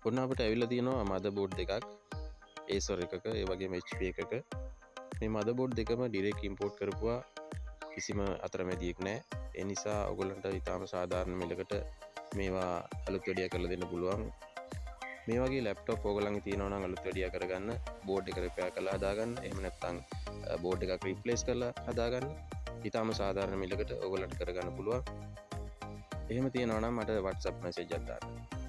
ඔන්න අපට ඇවිල්ලා තියෙනවා මදර්බෝඩ් දෙකක් Acer එකක ඒ වගේම HP එකක. මේ මදර්බෝඩ් දෙකම ඩිරෙක්ට් ඉම්පෝර්ට් කරපුවා, කිසිම අතරමැදියෙක් නැහැ. ඒ නිසා ඔයගොල්ලන්ට ඊටාම සාධාරණ මිලකට මේවා අලුත් වැඩියා කරලා දෙන්න පුළුවන්. මේ වගේ ලැප්ටොප් ඕගොල්ලන්ගේ තියෙනවා නම් අලුත් වැඩියා කරගන්න, බෝඩ් එක රිපෙයාර් කරලා හදාගන්න, එහෙම නැත්නම් බෝඩ් එකක් රීප්ලේස් කරලා හදාගන්න ඊටාම සාධාරණ මිලකට ඕගොල්ලන්ට කරගන්න පුළුවන්. එහෙම තියෙනවා නම් මට WhatsApp මැසේජ් එකක් දාන්න.